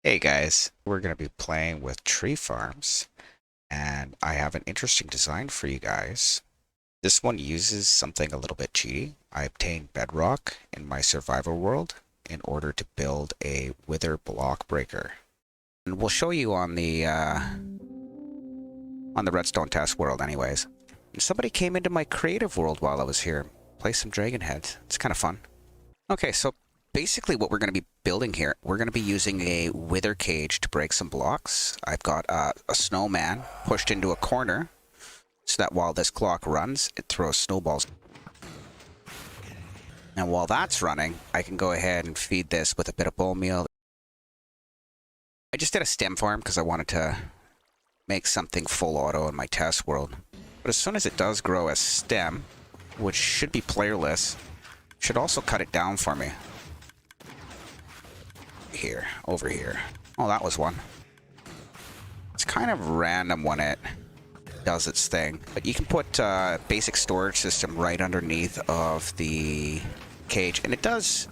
Hey guys, we're going to be playing with tree farms, and I have an interesting design for you guys. This one uses something a little bit cheaty. I obtained Bedrock in my survival world in order to build a wither block breaker. And we'll show you on the redstone test world anyways. And somebody came into my creative world while I was here. Play some dragon heads. It's kind of fun. Okay, so basically what we're going to be building here, we're going to be using a wither cage to break some blocks. I've got a snowman pushed into a corner so that while this clock runs, it throws snowballs. And while that's running, I can go ahead and feed this with a bit of bone meal. I just did a stem farm because I wanted to make something full auto in my test world. But as soon as it does grow a stem, which should be playerless, should also cut it down for me. Here, over here. Oh, that was one. It's kind of random when it does its thing, but you can put a basic storage system right underneath of the cage, and it does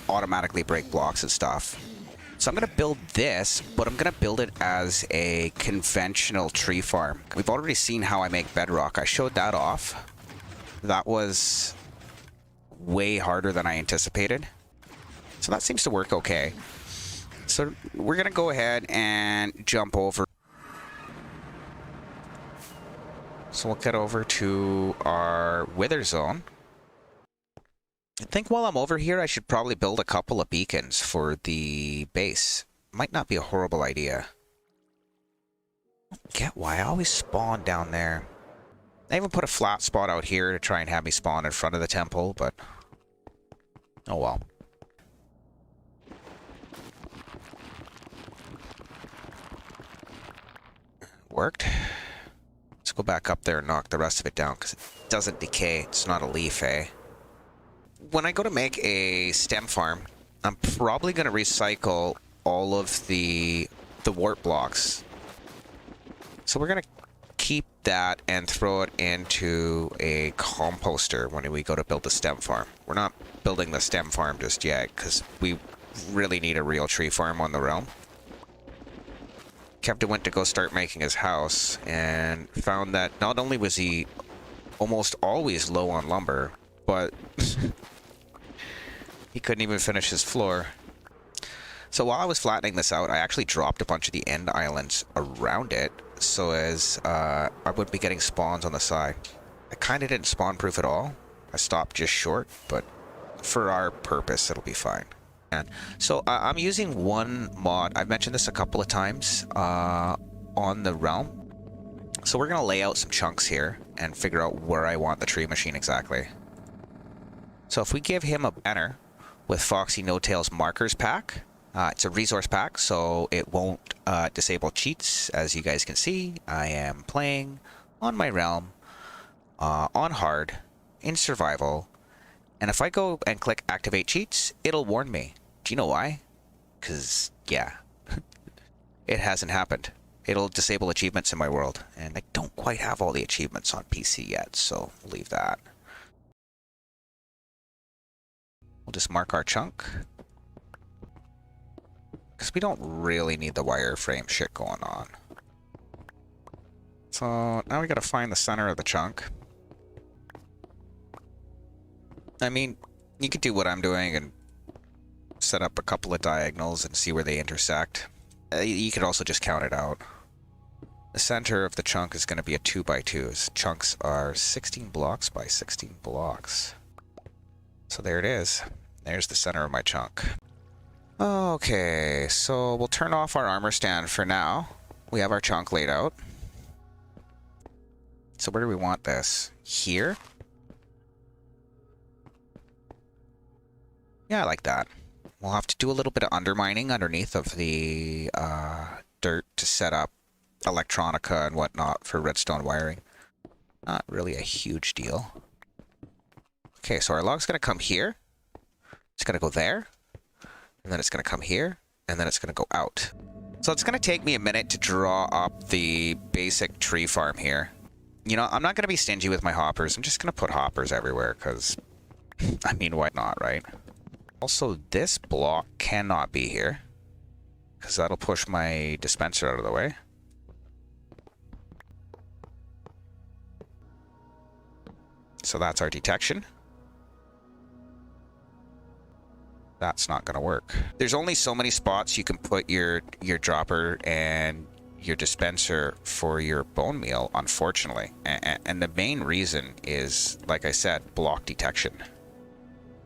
automatically break blocks and stuff. So I'm going to build this, but I'm going to build it as a conventional tree farm. We've already seen how I make bedrock. I showed that off. That was way harder than I anticipated. So that seems to work okay. So we're going to go ahead and jump over. So we'll get over to our wither zone. I think while I'm over here, I should probably build a couple of beacons for the base. Might not be a horrible idea. Get why I always spawn down there. I even put a flat spot out here to try and have me spawn in front of the temple, but oh well. Worked. Let's go back up there and knock the rest of it down because it doesn't decay. It's not a leaf, eh? When I go to make a stem farm, I'm probably going to recycle all of the wart blocks. So we're going to keep that and throw it into a composter when we go to build the stem farm. We're not building the stem farm just yet because we really need a real tree farm on the realm. Captain went to go start making his house and found that not only was he almost always low on lumber, but he couldn't even finish his floor. So while I was flattening this out, I actually dropped a bunch of the end islands around it so as I would be getting spawns on the side. I kind of didn't spawn proof at all. I stopped just short, but for our purpose, it'll be fine. So I'm using one mod. I've mentioned this a couple of times on the realm. So we're going to lay out some chunks here and figure out where I want the tree machine exactly. So if we give him a banner with Foxy No-Tail's markers pack, it's a resource pack, so it won't disable cheats. As you guys can see, I am playing on my realm, on hard, in survival, and if I go and click activate cheats, it'll warn me. Do you know why? Because, yeah, it hasn't happened. It'll disable achievements in my world, and I don't quite have all the achievements on PC yet, so we'll leave that. We'll just mark our chunk. Because we don't really need the wireframe shit going on. So now we gotta find the center of the chunk. I mean, you could do what I'm doing and set up a couple of diagonals and see where they intersect. You could also just count it out. The center of the chunk is going to be a 2x2. Chunks are 16 blocks by 16 blocks. So there it is. There's the center of my chunk. Okay, so we'll turn off our armor stand for now. We have our chunk laid out. So where do we want this? Here? Yeah, I like that. We'll have to do a little bit of undermining underneath of the dirt to set up electronica and whatnot for redstone wiring. Not really a huge deal. Okay, so our log's going to come here. It's going to go there. And then it's going to come here. And then it's going to go out. So it's going to take me a minute to draw up the basic tree farm here. You know, I'm not going to be stingy with my hoppers. I'm just going to put hoppers everywhere because, I mean, why not, right? Also, this block cannot be here. because that'll push my dispenser out of the way. So that's our detection. That's not going to work. There's only so many spots you can put your dropper and your dispenser for your bone meal, unfortunately. And the main reason is, like I said, block detection.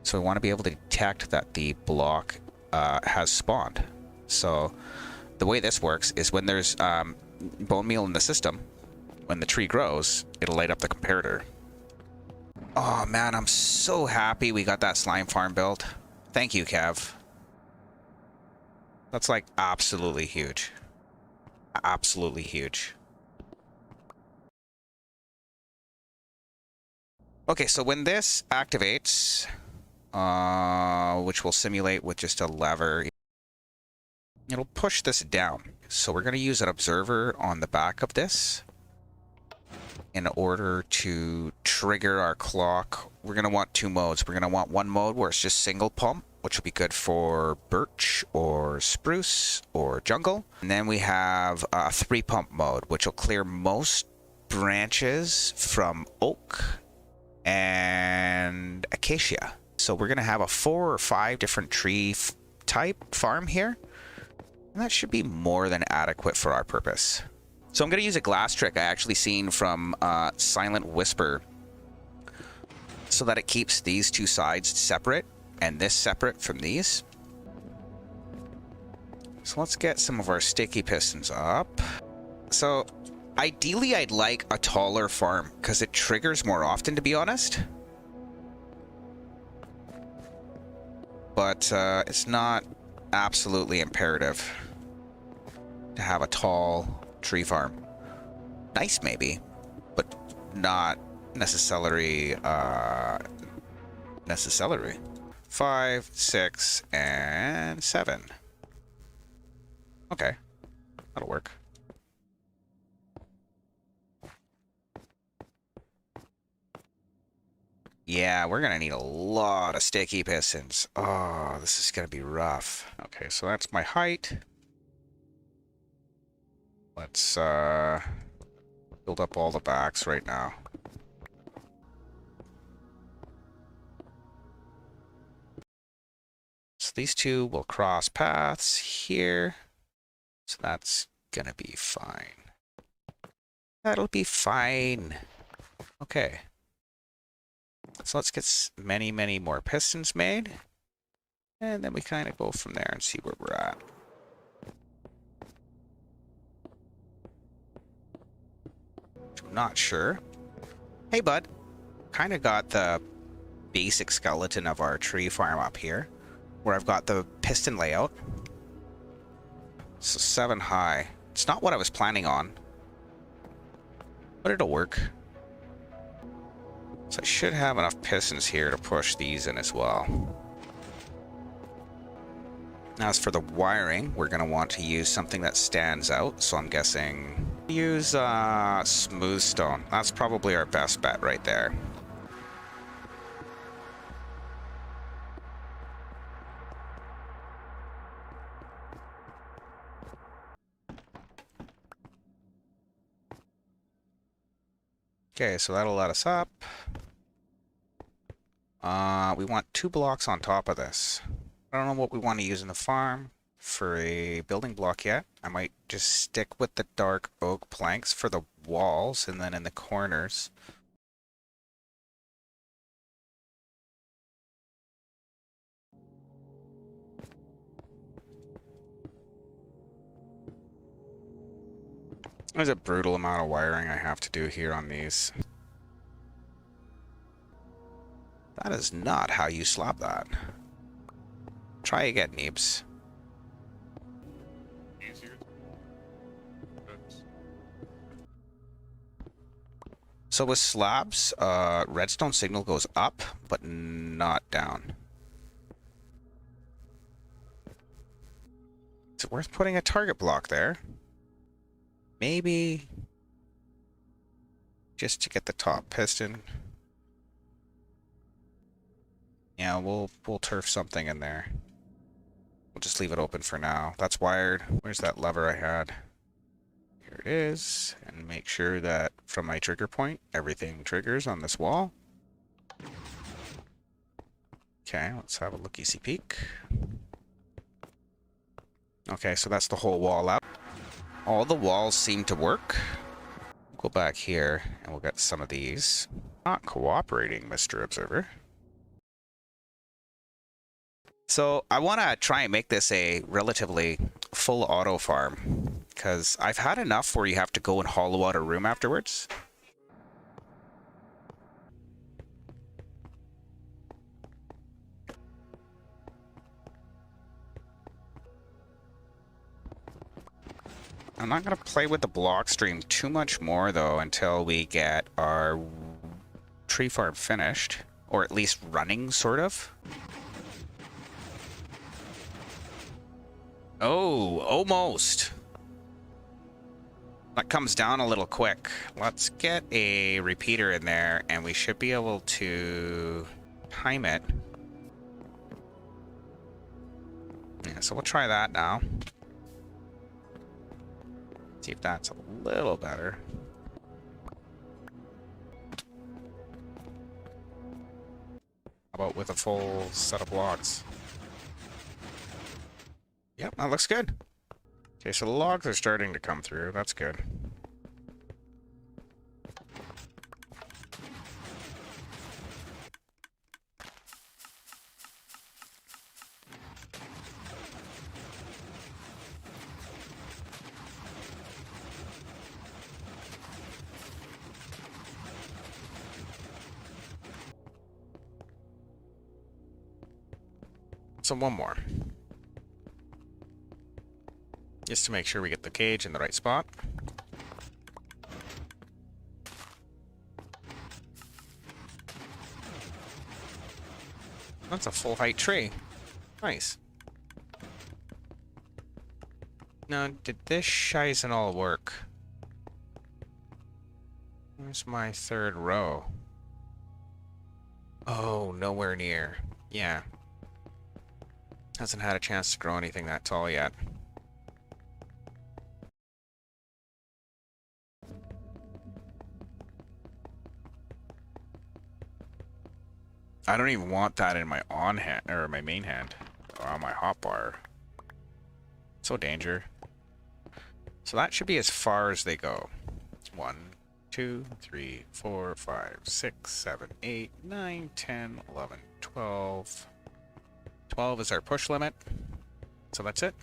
So we want to be able to detect that the block has spawned. So the way this works is when there's bone meal in the system, when the tree grows, it'll light up the comparator. Oh man, I'm so happy we got that slime farm built. Thank you, Kev. That's like absolutely huge. Absolutely huge. Okay, so when this activates, which will simulate with just a lever, it'll push this down. So we're going to use an observer on the back of this in order to trigger our clock. We're going to want two modes. We're going to want one mode where it's just single pump, which will be good for birch or spruce or jungle. And then we have a 3-pump mode, which will clear most branches from oak and acacia. So we're going to have a 4 or 5 different tree type farm here. And that should be more than adequate for our purpose. So I'm going to use a glass trick I actually seen from Silent Whisper so that it keeps these two sides separate and this separate from these. So let's get some of our sticky pistons up. So ideally I'd like a taller farm because it triggers more often, to be honest. But it's not absolutely imperative to have a tall tree farm. Nice maybe, but not necessarily necessary. 5, 6, and 7. Okay, that'll work. Yeah, we're gonna need a lot of sticky pistons. Oh, this is gonna be rough. Okay, so that's my height. Let's build up all the backs right now. So these two will cross paths here. So that's gonna be fine. That'll be fine. Okay. So let's get many, many more pistons made. And then we kind of go from there and see where we're at. I'm not sure. Hey, bud. Kind of got the basic skeleton of our tree farm up here, where I've got the piston layout. So 7 high. It's not what I was planning on, but it'll work. So I should have enough pistons here to push these in as well. Now, as for the wiring, we're going to want to use something that stands out. So I'm guessing use smooth stone. That's probably our best bet right there. Okay, so that'll let us up. We want 2 blocks on top of this. I don't know what we want to use in the farm for a building block yet. I might just stick with the dark oak planks for the walls and then in the corners. There's a brutal amount of wiring I have to do here on these. That is not how you slap that. Try again, Neebs. So with slabs, redstone signal goes up, but not down. Is it worth putting a target block there? Maybe just to get the top piston. Yeah, we'll turf something in there. We'll just leave it open for now. That's wired. Where's that lever I had? Here it is. And make sure that from my trigger point, everything triggers on this wall. Okay, let's have a looky-see peek. Okay, so that's the whole wall out. All the walls seem to work. Go back here and we'll get some of these. Not cooperating, Mr. Observer. So I want to try and make this a relatively full auto farm, because I've had enough where you have to go and hollow out a room afterwards. I'm not going to play with the block stream too much more, though, until we get our tree farm finished, or at least running, sort of. Oh, almost. That comes down a little quick. Let's get a repeater in there, and we should be able to time it. Yeah, so we'll try that now. See if that's a little better. How about with a full set of blocks? Yep, that looks good. Okay, so the logs are starting to come through. That's good. So one more. Just to make sure we get the cage in the right spot. That's a full height tree. Nice. Now, did this shizen all work? Where's my third row? Oh, nowhere near. Yeah. Hasn't had a chance to grow anything that tall yet. I don't even want that in my on hand or my main hand or on my hotbar. So danger. So that should be as far as they go. 1, 2, 3, 4, 5, 6, 7, 8, 9, 10, 11, 12. 12 is our push limit. So that's it.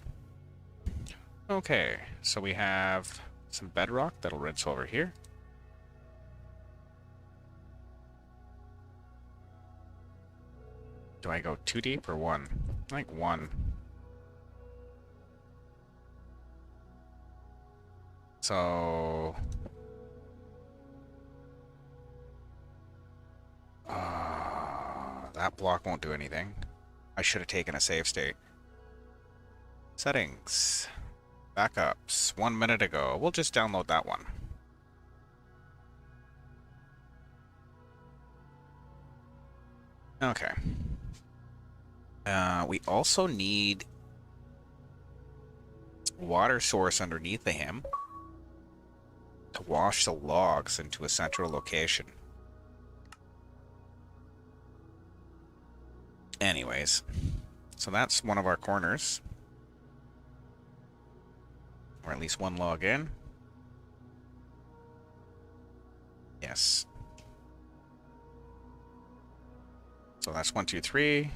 Okay, so we have some bedrock that'll rinse over here. Do I go 2 deep or 1? I think 1. So... that block won't do anything. I should have taken a save state. Settings. Backups. 1 minute ago. We'll just download that one. Okay. We also need water source underneath the him to wash the logs into a central location. Anyways, so that's one of our corners. Or at least one log in. Yes. So that's 1, 2, 3.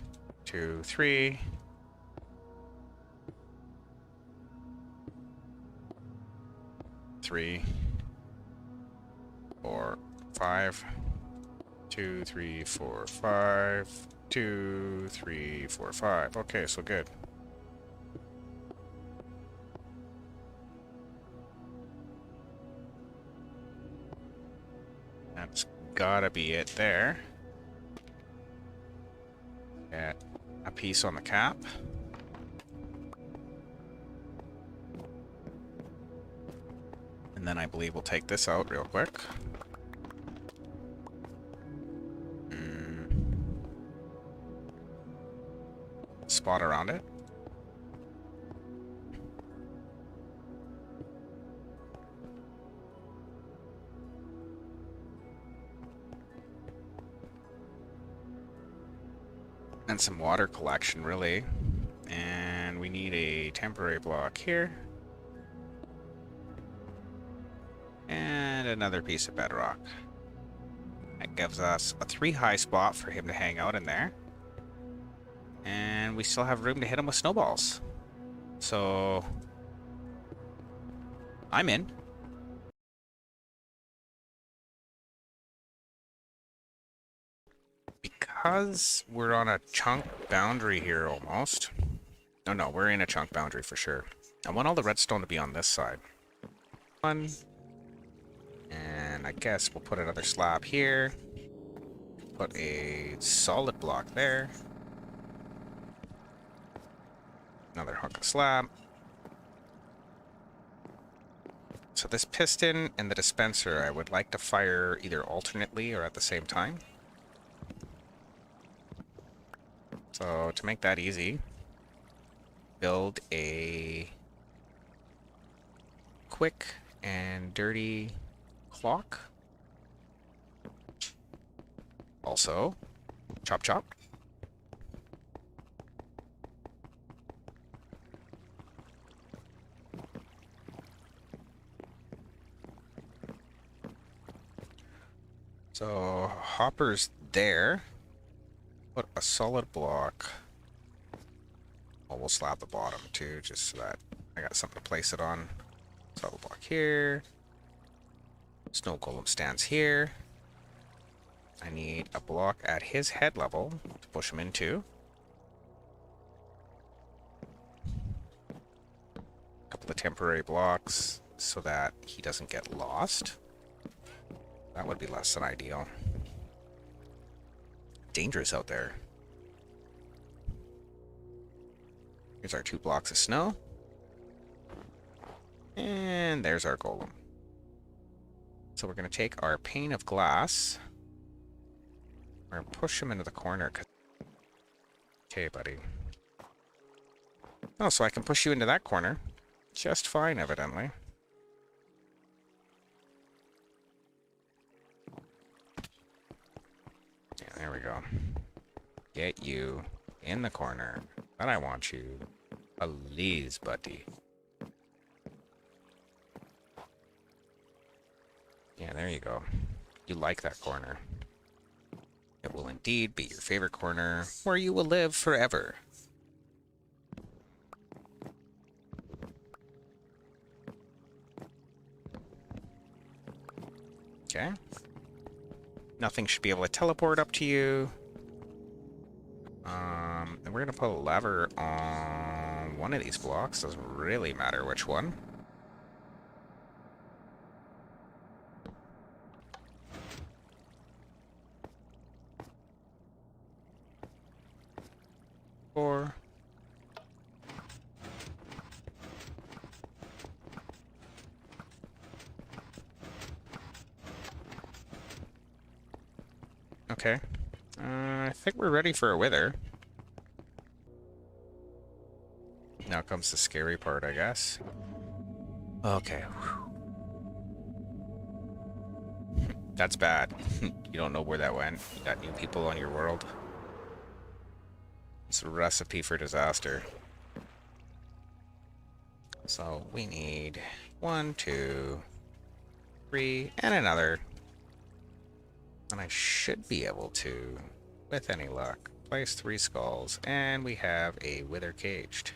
2, 3. 3, 4, 5. 2, 3, 4, 5. 2, 3, 4, 5. Okay, so good. That's gotta be it there. Get a piece on the cap. And then I believe we'll take this out real quick. Spot around it. And some water collection, really. And we need a temporary block here. And another piece of bedrock. That gives us a 3 high spot for him to hang out in there. And we still have room to hit him with snowballs. So I'm in. Because we're on a chunk boundary here almost. No, we're in a chunk boundary for sure. I want all the redstone to be on this side. One. And I guess we'll put another slab here. Put a solid block there. Another hunk of slab. So this piston and the dispenser I would like to fire either alternately or at the same time. So to make that easy, build a quick and dirty clock. Also, chop chop. So hopper's there. Put a solid block. Oh, we'll slab the bottom too, just so that I got something to place it on. Solid block here. Snow golem stands here. I need a block at his head level to push him into. A couple of temporary blocks so that he doesn't get lost. That would be less than ideal. Dangerous out there. Here's our 2 blocks of snow. And there's our golem. So we're going to take our pane of glass. We're going to push him into the corner. Okay, buddy. Oh, so I can push you into that corner. Just fine, evidently. Yeah, there we go. Get you in the corner. Then I want you. Please, buddy. Yeah, there you go. You like that corner. It will indeed be your favorite corner, where you will live forever. Okay. Nothing should be able to teleport up to you. And we're going to put a lever on one of these blocks. Doesn't really matter which one. Four. Okay. I think we're ready for a wither. Now comes the scary part, I guess. Okay. That's bad. You don't know where that went. You got new people on your world. It's a recipe for disaster. So we need 1, 2, 3, and another. And I should be able to, with any luck, place 3 skulls, and we have a wither caged.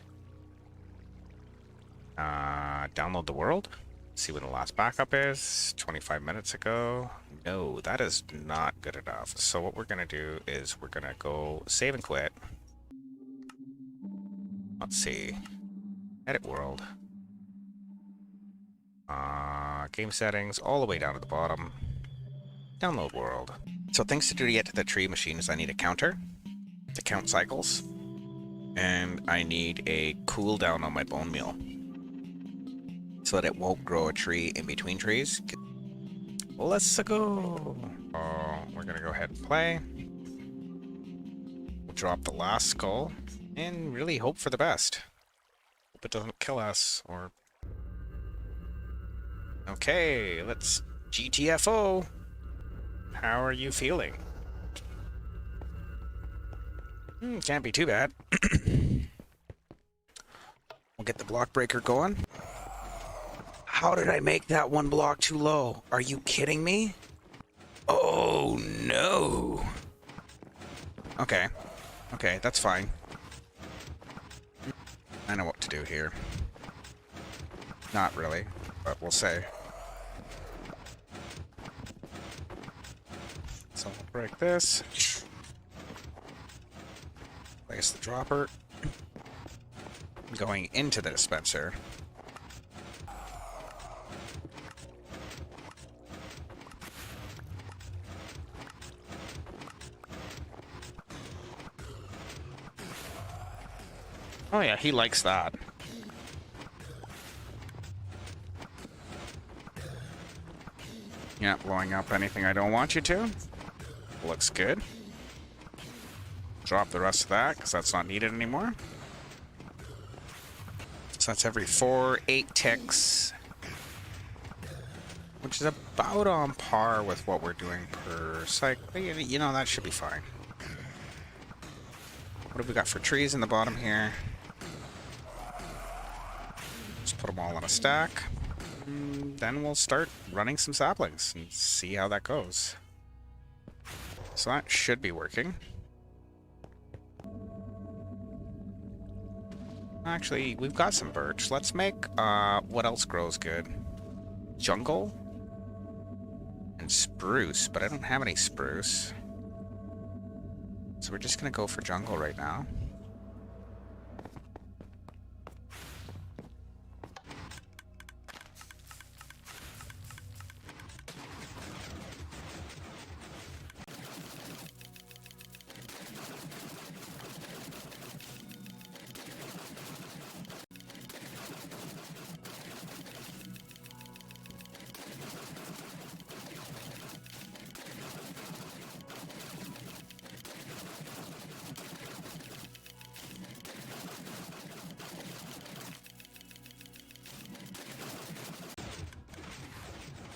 Download the world. See when the last backup is. 25 minutes ago. No, that is not good enough. So what we're going to do is we're going to go save and quit. Let's see. Edit world. Game settings all the way down to the bottom. Download world. So things to do to get to the tree machine is I need a counter to count cycles. And I need a cooldown on my bone meal, so that it won't grow a tree in between trees. Let's go! Oh, we're gonna go ahead and play. We'll drop the last skull and really hope for the best. Hope it doesn't kill us or... Okay, let's GTFO! How are you feeling? Can't be too bad. We'll get the block breaker going. How did I make that one block too low? Are you kidding me? Oh, no. Okay. Okay, that's fine. I know what to do here. Not really, but we'll say. So we'll break this. Place the dropper. Going into the dispenser. Oh yeah, he likes that. Yeah, blowing up anything I don't want you to. Looks good. Drop the rest of that, because that's not needed anymore. So that's every 8 ticks. Which is about on par with what we're doing per cycle. You know, that should be fine. What have we got for trees in the bottom here? Just put them all on a stack. And then we'll start running some saplings and see how that goes. So that should be working. Actually, we've got some birch. Let's make, what else grows good? Jungle? And spruce, but I don't have any spruce. So we're just gonna go for jungle right now.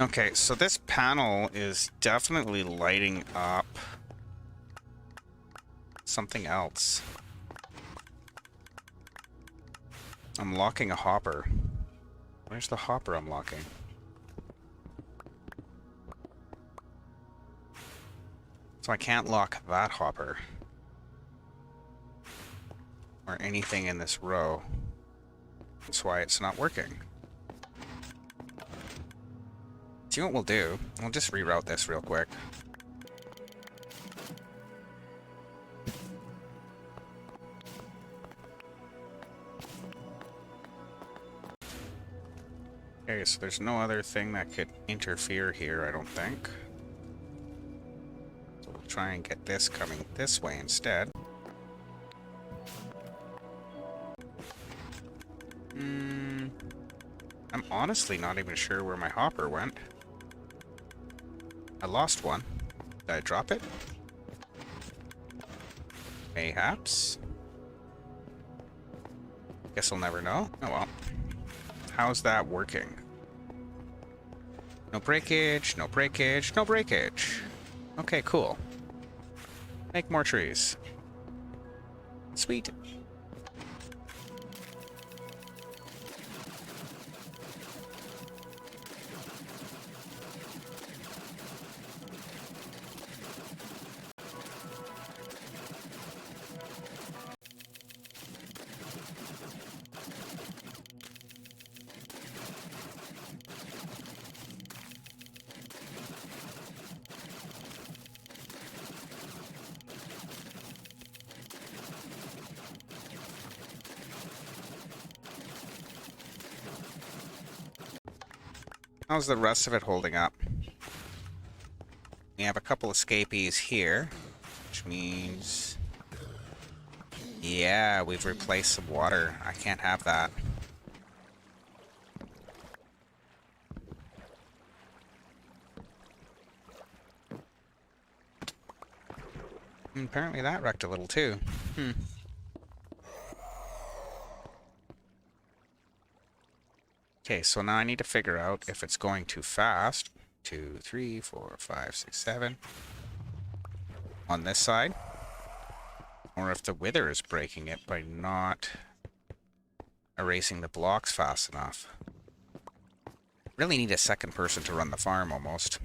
Okay, so this panel is definitely lighting up something else. I'm locking a hopper. Where's the hopper I'm locking? So I can't lock that hopper. Or anything in this row. That's why it's not working. See what we'll do? We'll just reroute this real quick. Okay, so there's no other thing that could interfere here, I don't think. So we'll try and get this coming this way instead. I'm honestly not even sure where my hopper went. I lost one. Did I drop it? Mayhaps. Guess I'll never know. Oh well. How's that working? No breakage, no breakage, no breakage. Okay, cool. Make more trees. Sweet. How's the rest of it holding up? We have a couple escapees here, which means... yeah, we've replaced some water. I can't have that. And apparently that wrecked a little too. Okay, so now I need to figure out if it's going too fast. 2, 3, 4, 5, 6, 7. On this side. Or if the wither is breaking it by not erasing the blocks fast enough. Really need a second person to run the farm, almost.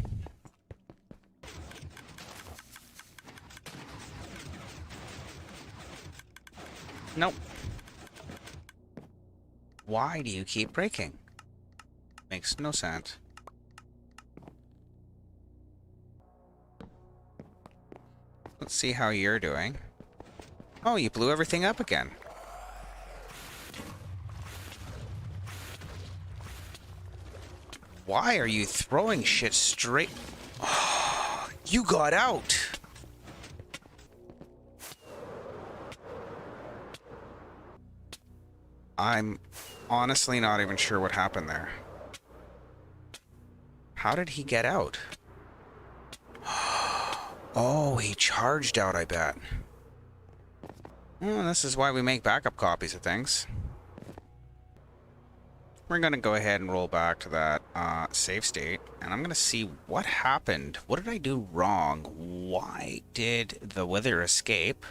Nope. Why do you keep breaking? Makes no sense. Let's see how you're doing. Oh, you blew everything up again. Why are you throwing shit straight? Oh, you got out! I'm honestly not even sure what happened there. How did he get out? Oh, he charged out, I bet. Well, this is why we make backup copies of things. We're going to go ahead and roll back to that save state, and I'm going to see what happened. What did I do wrong? Why did the wither escape?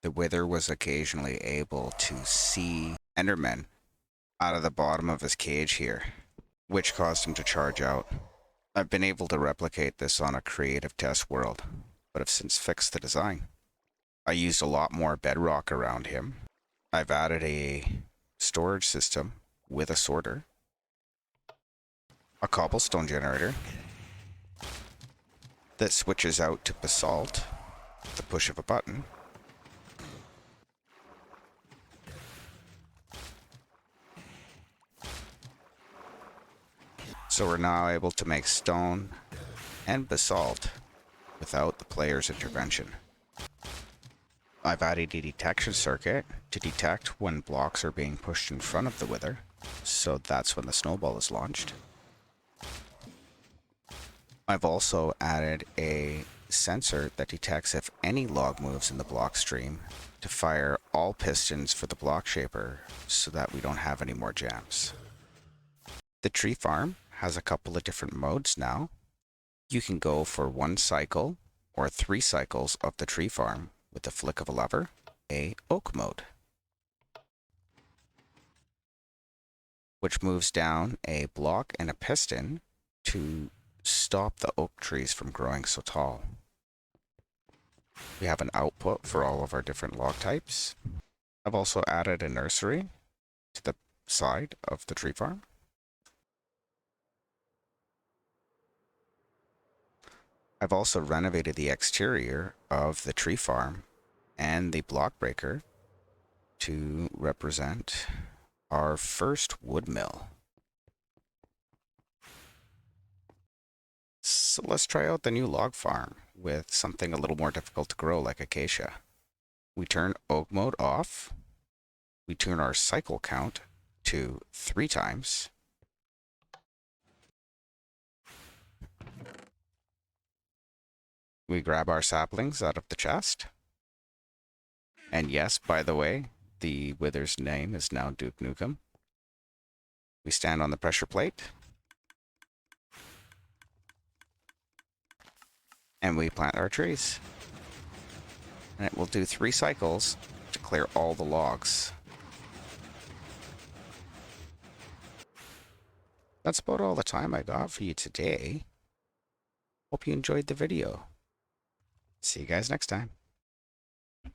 The wither was occasionally able to see Endermen out of the bottom of his cage here, which caused him to charge out. I've been able to replicate this on a creative test world, but have since fixed the design. I used a lot more bedrock around him. I've added a storage system with a sorter, a cobblestone generator that switches out to basalt with the push of a button, so we're now able to make stone and basalt without the player's intervention. I've added a detection circuit to detect when blocks are being pushed in front of the wither, so that's when the snowball is launched. I've also added a sensor that detects if any log moves in the block stream to fire all pistons for the block shaper so that we don't have any more jams. The tree farm has a couple of different modes now. You can go for 1 cycle or 3 cycles of the tree farm with the flick of a lever, a oak mode, which moves down a block and a piston to stop the oak trees from growing so tall. We have an output for all of our different log types. I've also added a nursery to the side of the tree farm. I've also renovated the exterior of the tree farm and the block breaker to represent our first wood mill. So let's try out the new log farm with something a little more difficult to grow like acacia. We turn oak mode off. We turn our cycle count to 3 times. We grab our saplings out of the chest. And yes, by the way, the wither's name is now Duke Nukem. We stand on the pressure plate. And we plant our trees. And it will do 3 cycles to clear all the logs. That's about all the time I got for you today. Hope you enjoyed the video. See you guys next time.